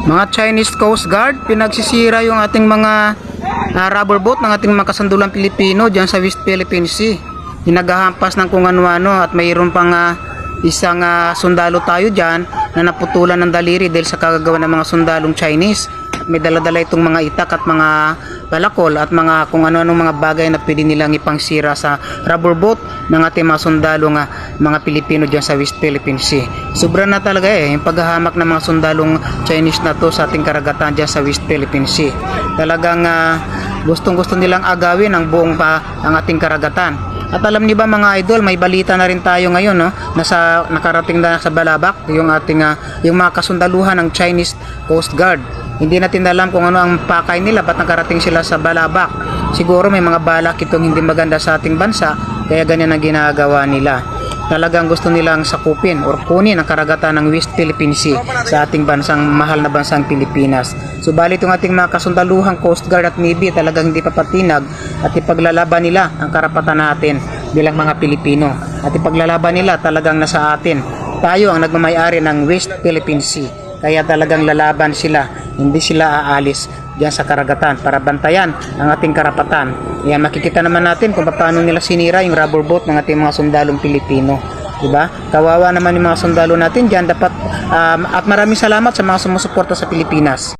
Mga Chinese Coast Guard, pinagsisira yung ating mga rubber boat ng ating mga kasandulang Pilipino dyan sa West Philippine Sea. Hinagahampas ng kung ano-ano at mayroon pang isang sundalo tayo dyan na naputulan ng daliri dahil sa kagagawa ng mga sundalong Chinese. May dala-dala itong mga itak at mga balakol at mga kung ano-anong mga bagay na pwede nilang ipangsira sa rubber boat ng ating mga sundalong mga Pilipino dyan sa West Philippine Sea. Sobra na talaga yung paghahamak ng mga sundalong Chinese na to sa ating karagatan dyan sa West Philippine Sea. Talagang gustong-gusto nilang agawin ang buong ang ating karagatan. At alam niyo ba mga idol, may balita na rin tayo ngayon, no? Nakarating na sa Balabak yung ating yung mga kasundaluhan ng Chinese Coast Guard. Hindi natin alam kung ano ang pakay nila, ba't nakarating sila sa Balabak. Siguro may mga balak itong hindi maganda sa ating bansa, kaya ganyan ang ginagawa nila. Talagang gusto nilang sakupin or kunin ang karagatan ng West Philippine Sea sa ating bansang mahal na bansang Pilipinas. Subalit yung ating mga kasundaluhang Coast Guard at Navy talagang hindi papatinag at ipaglalaban nila ang karapatan natin bilang mga Pilipino. At ipaglalaban nila talagang nasa atin. Tayo ang nagmamayari ng West Philippine Sea. Kaya talagang lalaban sila, hindi sila aalis diyan sa karagatan para bantayan ang ating karapatan. Yan, makikita naman natin kung paano nila sinira yung rubber boat ng ating mga sundalong Pilipino. Diba? Kawawa naman yung mga sundalo natin diyan. Dapat at maraming salamat sa mga sumusuporta sa Pilipinas.